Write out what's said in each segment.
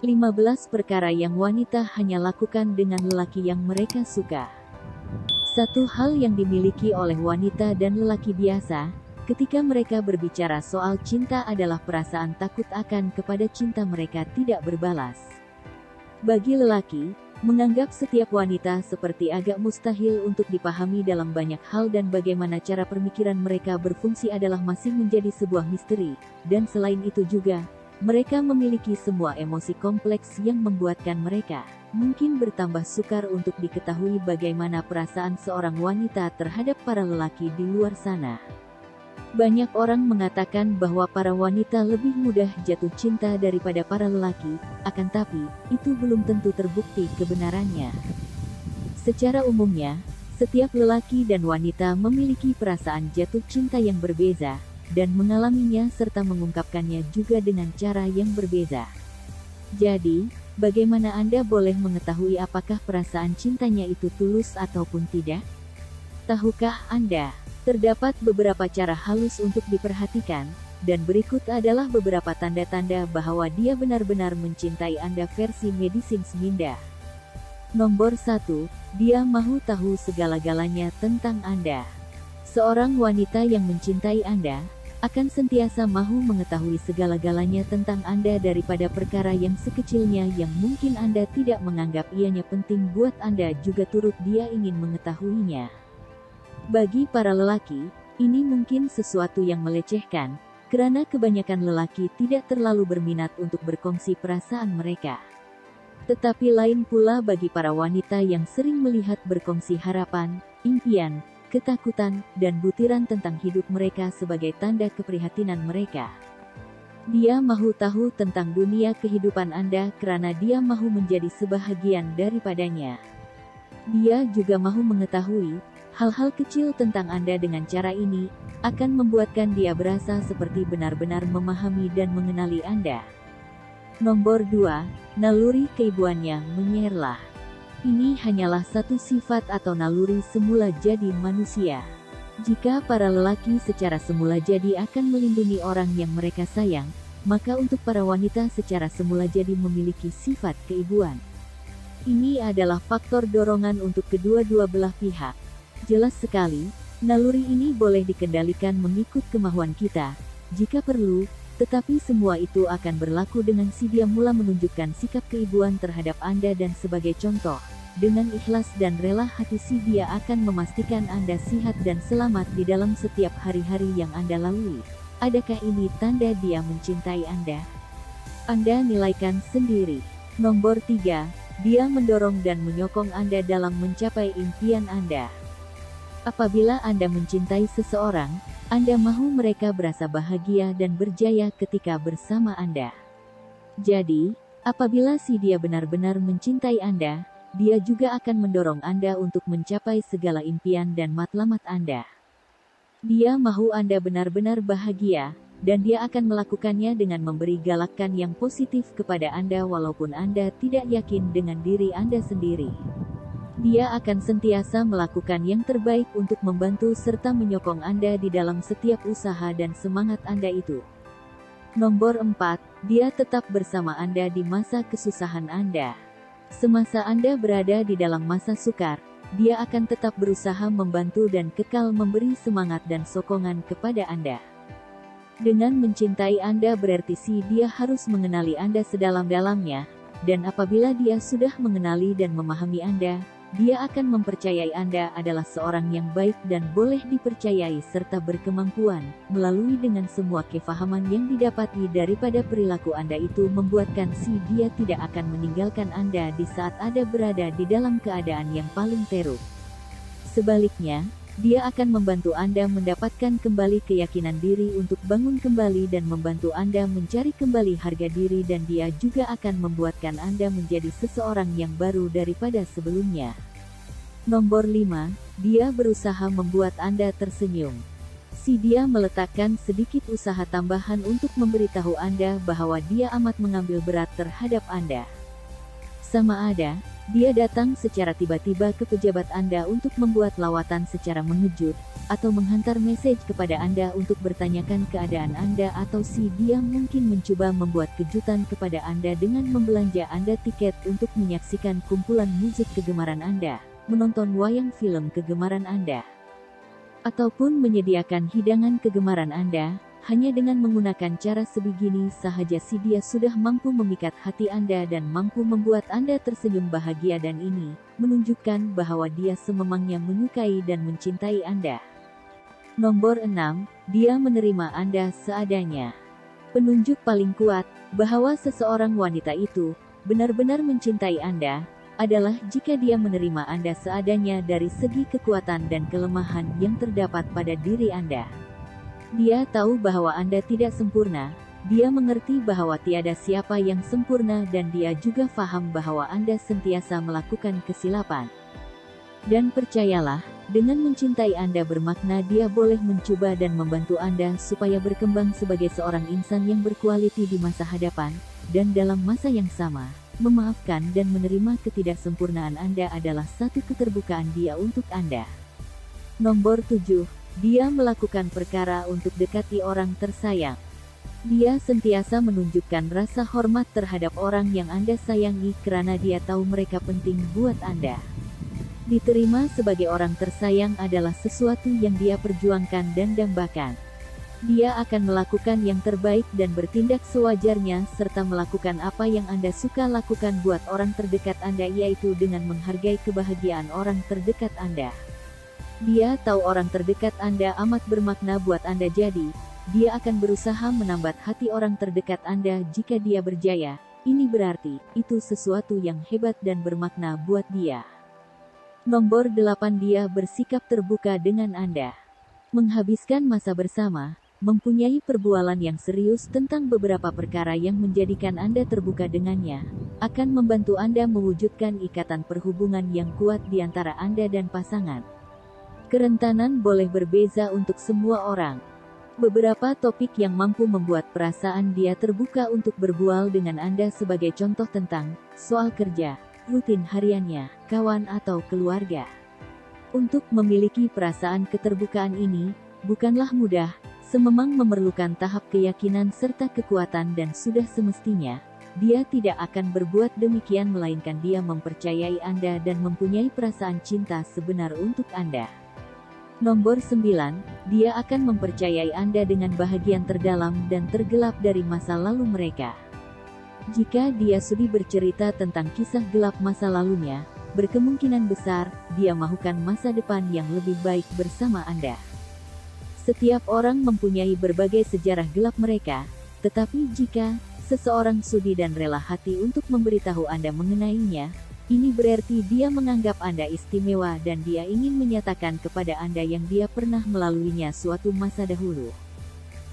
15 perkara yang wanita hanya lakukan dengan lelaki yang mereka suka. Satu hal yang dimiliki oleh wanita dan lelaki biasa, ketika mereka berbicara soal cinta adalah perasaan takut akan kepada cinta mereka tidak berbalas. Bagi lelaki, menganggap setiap wanita seperti agak mustahil untuk dipahami dalam banyak hal dan bagaimana cara pemikiran mereka berfungsi adalah masih menjadi sebuah misteri, dan selain itu juga, mereka memiliki semua emosi kompleks yang membuatkan mereka mungkin bertambah sukar untuk diketahui bagaimana perasaan seorang wanita terhadap para lelaki di luar sana. Banyak orang mengatakan bahwa para wanita lebih mudah jatuh cinta daripada para lelaki, akan tapi, itu belum tentu terbukti kebenarannya. Secara umumnya, setiap lelaki dan wanita memiliki perasaan jatuh cinta yang berbeda, dan mengalaminya serta mengungkapkannya juga dengan cara yang berbeda. Jadi, bagaimana Anda boleh mengetahui apakah perasaan cintanya itu tulus ataupun tidak? Tahukah Anda? Terdapat beberapa cara halus untuk diperhatikan, dan berikut adalah beberapa tanda-tanda bahwa dia benar-benar mencintai Anda versi Medicines Minda. Nomor 1, dia mau tahu segala-galanya tentang Anda. Seorang wanita yang mencintai Anda, akan sentiasa mahu mengetahui segala-galanya tentang Anda daripada perkara yang sekecilnya yang mungkin Anda tidak menganggap ianya penting buat Anda juga turut dia ingin mengetahuinya. Bagi para lelaki, ini mungkin sesuatu yang melecehkan, karena kebanyakan lelaki tidak terlalu berminat untuk berkongsi perasaan mereka. Tetapi lain pula bagi para wanita yang sering melihat berkongsi harapan, impian, ketakutan, dan butiran tentang hidup mereka sebagai tanda keprihatinan mereka. Dia mahu tahu tentang dunia kehidupan Anda karena dia mahu menjadi sebahagian daripadanya. Dia juga mahu mengetahui hal-hal kecil tentang Anda. Dengan cara ini, akan membuatkan dia berasa seperti benar-benar memahami dan mengenali Anda. Nomor 2, naluri keibuannya menyerlah. Ini hanyalah satu sifat atau naluri semula jadi manusia. Jika para lelaki secara semula jadi akan melindungi orang yang mereka sayang, maka untuk para wanita secara semula jadi memiliki sifat keibuan. Ini adalah faktor dorongan untuk kedua-dua belah pihak. Jelas sekali, naluri ini boleh dikendalikan mengikut kemauan kita, jika perlu, tetapi semua itu akan berlaku dengan si dia mula menunjukkan sikap keibuan terhadap Anda dan sebagai contoh, dengan ikhlas dan rela hati si dia akan memastikan Anda sehat dan selamat di dalam setiap hari-hari yang Anda lalui. Adakah ini tanda dia mencintai Anda? Anda nilaikan sendiri. Nomor 3, dia mendorong dan menyokong Anda dalam mencapai impian Anda. Apabila Anda mencintai seseorang, Anda mahu mereka berasa bahagia dan berjaya ketika bersama Anda. Jadi, apabila si dia benar-benar mencintai Anda, dia juga akan mendorong Anda untuk mencapai segala impian dan matlamat Anda. Dia mahu Anda benar-benar bahagia, dan dia akan melakukannya dengan memberi galakan yang positif kepada Anda walaupun Anda tidak yakin dengan diri Anda sendiri. Dia akan sentiasa melakukan yang terbaik untuk membantu serta menyokong Anda di dalam setiap usaha dan semangat Anda itu. Nomor 4, dia tetap bersama Anda di masa kesusahan Anda. Semasa Anda berada di dalam masa sukar, dia akan tetap berusaha membantu dan kekal memberi semangat dan sokongan kepada Anda. Dengan mencintai Anda berarti si dia harus mengenali Anda sedalam-dalamnya, dan apabila dia sudah mengenali dan memahami Anda, dia akan mempercayai Anda adalah seorang yang baik dan boleh dipercayai serta berkemampuan, melalui dengan semua kefahaman yang didapati daripada perilaku Anda itu membuatkan si dia tidak akan meninggalkan Anda di saat Anda berada di dalam keadaan yang paling teruk. Sebaliknya, dia akan membantu Anda mendapatkan kembali keyakinan diri untuk bangun kembali dan membantu Anda mencari kembali harga diri dan dia juga akan membuatkan Anda menjadi seseorang yang baru daripada sebelumnya. Nomor 5, dia berusaha membuat Anda tersenyum. Si dia meletakkan sedikit usaha tambahan untuk memberitahu Anda bahwa dia amat mengambil berat terhadap Anda. Sama ada, Dia datang secara tiba-tiba ke pejabat Anda untuk membuat lawatan secara mengejut, atau menghantar message kepada Anda untuk bertanyakan keadaan Anda, atau dia mungkin mencoba membuat kejutan kepada Anda dengan membelanja Anda tiket untuk menyaksikan kumpulan musik kegemaran Anda, menonton wayang film kegemaran Anda, ataupun menyediakan hidangan kegemaran Anda. Hanya dengan menggunakan cara sebegini sahaja dia sudah mampu memikat hati Anda dan mampu membuat Anda tersenyum bahagia, dan ini menunjukkan bahwa dia sememangnya menyukai dan mencintai Anda. Nomor 6. Dia menerima Anda seadanya. Penunjuk paling kuat bahwa seseorang wanita itu benar-benar mencintai Anda adalah jika dia menerima Anda seadanya dari segi kekuatan dan kelemahan yang terdapat pada diri Anda. Dia tahu bahwa Anda tidak sempurna, dia mengerti bahwa tiada siapa yang sempurna, dan dia juga paham bahwa Anda sentiasa melakukan kesilapan. Dan percayalah, dengan mencintai Anda bermakna dia boleh mencoba dan membantu Anda supaya berkembang sebagai seorang insan yang berkualiti di masa hadapan, dan dalam masa yang sama, memaafkan dan menerima ketidaksempurnaan Anda adalah satu keterbukaan dia untuk Anda. Nomor 7. Dia melakukan perkara untuk dekati orang tersayang. Dia sentiasa menunjukkan rasa hormat terhadap orang yang Anda sayangi karena dia tahu mereka penting buat Anda. Diterima sebagai orang tersayang adalah sesuatu yang dia perjuangkan dan dambakan. Dia akan melakukan yang terbaik dan bertindak sewajarnya serta melakukan apa yang Anda suka lakukan buat orang terdekat Anda, yaitu dengan menghargai kebahagiaan orang terdekat Anda. Dia tahu orang terdekat Anda amat bermakna buat Anda, jadi dia akan berusaha menambat hati orang terdekat Anda. Jika dia berjaya, ini berarti itu sesuatu yang hebat dan bermakna buat dia. Nomor 8. Dia bersikap terbuka dengan Anda. Menghabiskan masa bersama, mempunyai perbualan yang serius tentang beberapa perkara yang menjadikan Anda terbuka dengannya, akan membantu Anda mewujudkan ikatan perhubungan yang kuat di antara Anda dan pasangan. Kerentanan boleh berbeza untuk semua orang. Beberapa topik yang mampu membuat perasaan dia terbuka untuk berbual dengan Anda sebagai contoh tentang soal kerja, rutin hariannya, kawan atau keluarga. Untuk memiliki perasaan keterbukaan ini, bukanlah mudah, sememang memerlukan tahap keyakinan serta kekuatan, dan sudah semestinya, dia tidak akan berbuat demikian melainkan dia mempercayai Anda dan mempunyai perasaan cinta sebenar untuk Anda. Nomor 9. Dia akan mempercayai Anda dengan bahagian terdalam dan tergelap dari masa lalu mereka. Jika dia sudi bercerita tentang kisah gelap masa lalunya, berkemungkinan besar, dia mahukan masa depan yang lebih baik bersama Anda. Setiap orang mempunyai berbagai sejarah gelap mereka, tetapi jika seseorang sudi dan rela hati untuk memberitahu Anda mengenainya, ini berarti dia menganggap Anda istimewa dan dia ingin menyatakan kepada Anda yang dia pernah melaluinya suatu masa dahulu.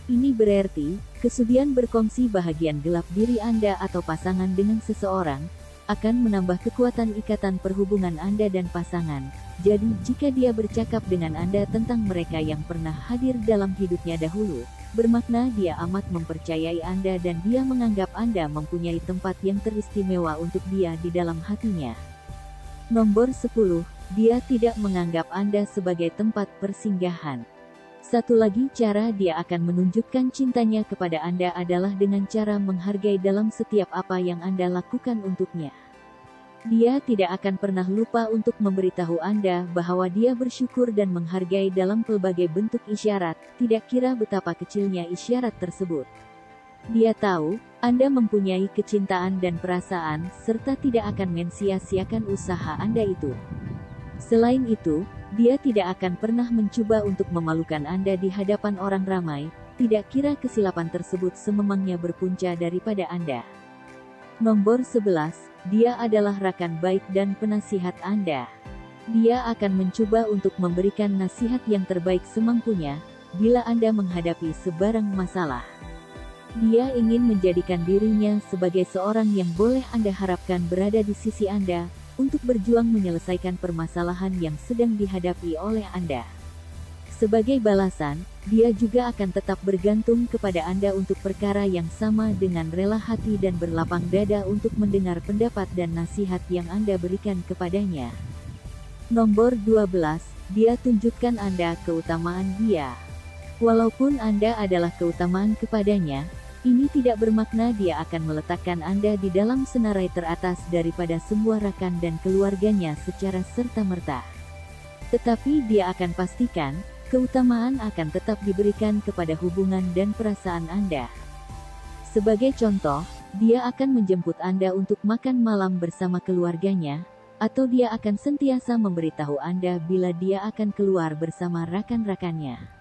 Ini berarti, kesudian berkongsi bahagian gelap diri Anda atau pasangan dengan seseorang, akan menambah kekuatan ikatan perhubungan Anda dan pasangan. Jadi jika dia bercakap dengan Anda tentang mereka yang pernah hadir dalam hidupnya dahulu, bermakna dia amat mempercayai Anda dan dia menganggap Anda mempunyai tempat yang teristimewa untuk dia di dalam hatinya. Nomor 10. Dia tidak menganggap Anda sebagai tempat persinggahan. Satu lagi cara dia akan menunjukkan cintanya kepada Anda adalah dengan cara menghargai dalam setiap apa yang Anda lakukan untuknya. Dia tidak akan pernah lupa untuk memberitahu Anda bahwa dia bersyukur dan menghargai dalam pelbagai bentuk isyarat, tidak kira betapa kecilnya isyarat tersebut. Dia tahu Anda mempunyai kecintaan dan perasaan, serta tidak akan mensia-siakan usaha Anda itu. Selain itu, dia tidak akan pernah mencoba untuk memalukan Anda di hadapan orang ramai, tidak kira kesilapan tersebut sememangnya berpunca daripada Anda. Nomor 11. Dia adalah rakan baik dan penasihat Anda. Dia akan mencoba untuk memberikan nasihat yang terbaik semampunya, bila Anda menghadapi sebarang masalah. Dia ingin menjadikan dirinya sebagai seorang yang boleh Anda harapkan berada di sisi Anda, untuk berjuang menyelesaikan permasalahan yang sedang dihadapi oleh Anda. Sebagai balasan, dia juga akan tetap bergantung kepada Anda untuk perkara yang sama dengan rela hati dan berlapang dada untuk mendengar pendapat dan nasihat yang Anda berikan kepadanya. Nomor 12, dia tunjukkan Anda keutamaan dia. Walaupun Anda adalah keutamaan kepadanya, ini tidak bermakna dia akan meletakkan Anda di dalam senarai teratas daripada semua rekan dan keluarganya secara serta-merta. Tetapi dia akan pastikan, keutamaan akan tetap diberikan kepada hubungan dan perasaan Anda. Sebagai contoh, dia akan menjemput Anda untuk makan malam bersama keluarganya, atau dia akan sentiasa memberitahu Anda bila dia akan keluar bersama rekan-rekannya.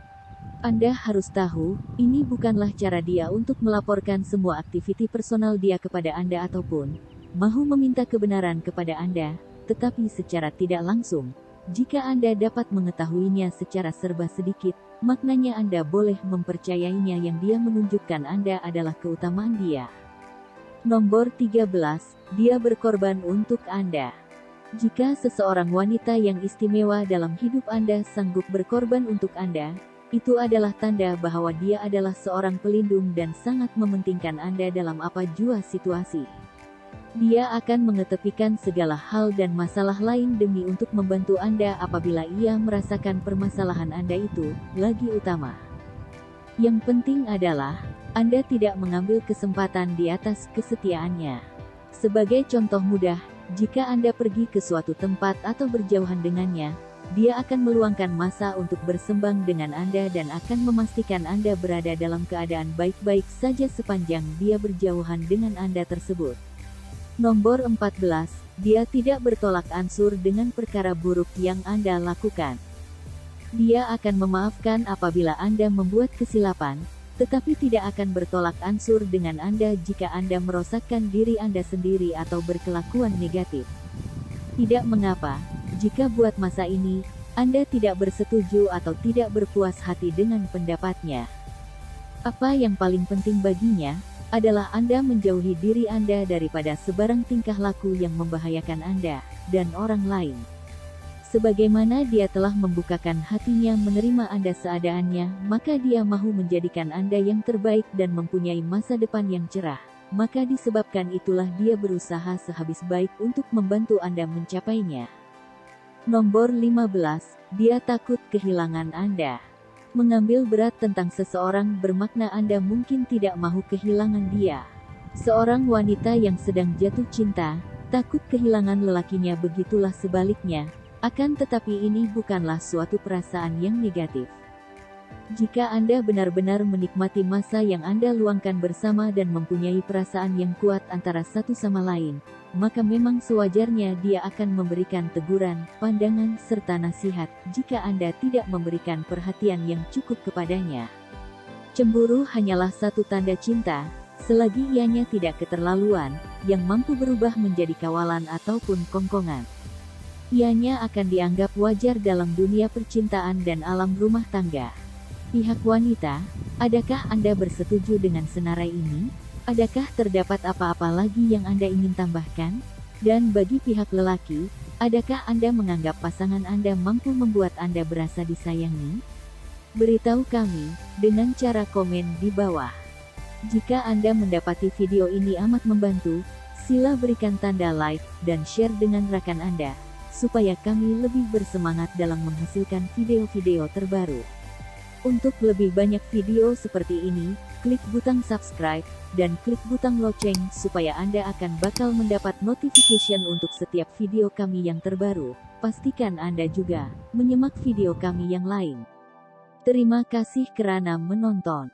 Anda harus tahu, ini bukanlah cara dia untuk melaporkan semua aktiviti personal dia kepada Anda ataupun mahu meminta kebenaran kepada Anda, tetapi secara tidak langsung. Jika Anda dapat mengetahuinya secara serba sedikit, maknanya Anda boleh mempercayainya yang dia menunjukkan Anda adalah keutamaan dia. Nomor 13, dia berkorban untuk Anda. Jika seseorang wanita yang istimewa dalam hidup Anda sanggup berkorban untuk Anda, itu adalah tanda bahwa dia adalah seorang pelindung dan sangat mementingkan Anda dalam apa jua situasi. Dia akan mengetepikan segala hal dan masalah lain demi untuk membantu Anda apabila ia merasakan permasalahan Anda itu lagi utama. Yang penting adalah, Anda tidak mengambil kesempatan di atas kesetiaannya. Sebagai contoh mudah, jika Anda pergi ke suatu tempat atau berjauhan dengannya, dia akan meluangkan masa untuk bersembang dengan Anda dan akan memastikan Anda berada dalam keadaan baik-baik saja sepanjang dia berjauhan dengan Anda tersebut. Nomor 14, dia tidak bertolak ansur dengan perkara buruk yang Anda lakukan. Dia akan memaafkan apabila Anda membuat kesilapan, tetapi tidak akan bertolak ansur dengan Anda jika Anda merosakkan diri Anda sendiri atau berkelakuan negatif. Tidak mengapa, jika buat masa ini, Anda tidak bersetuju atau tidak berpuas hati dengan pendapatnya. Apa yang paling penting baginya adalah Anda menjauhi diri Anda daripada sebarang tingkah laku yang membahayakan Anda dan orang lain. Sebagaimana dia telah membukakan hatinya menerima Anda seadanya, maka dia mahu menjadikan Anda yang terbaik dan mempunyai masa depan yang cerah. Maka disebabkan itulah dia berusaha sehabis baik untuk membantu Anda mencapainya. Nomor 15, dia takut kehilangan Anda. Mengambil berat tentang seseorang bermakna Anda mungkin tidak mahu kehilangan dia. Seorang wanita yang sedang jatuh cinta, takut kehilangan lelakinya, begitulah sebaliknya. Akan tetapi ini bukanlah suatu perasaan yang negatif. Jika Anda benar-benar menikmati masa yang Anda luangkan bersama dan mempunyai perasaan yang kuat antara satu sama lain, maka memang sewajarnya dia akan memberikan teguran, pandangan, serta nasihat, jika Anda tidak memberikan perhatian yang cukup kepadanya. Cemburu hanyalah satu tanda cinta, selagi ianya tidak keterlaluan, yang mampu berubah menjadi kawalan ataupun kongkongan. Ianya akan dianggap wajar dalam dunia percintaan dan alam rumah tangga. Pihak wanita, adakah Anda bersetuju dengan senarai ini? Adakah terdapat apa-apa lagi yang Anda ingin tambahkan? Dan bagi pihak lelaki, adakah Anda menganggap pasangan Anda mampu membuat Anda berasa disayangi? Beritahu kami dengan cara komen di bawah. Jika Anda mendapati video ini amat membantu, sila berikan tanda like dan share dengan rekan Anda, supaya kami lebih bersemangat dalam menghasilkan video-video terbaru. Untuk lebih banyak video seperti ini, klik butang subscribe, dan klik butang lonceng supaya Anda akan bakal mendapat notification untuk setiap video kami yang terbaru. Pastikan Anda juga menyimak video kami yang lain. Terima kasih kerana menonton.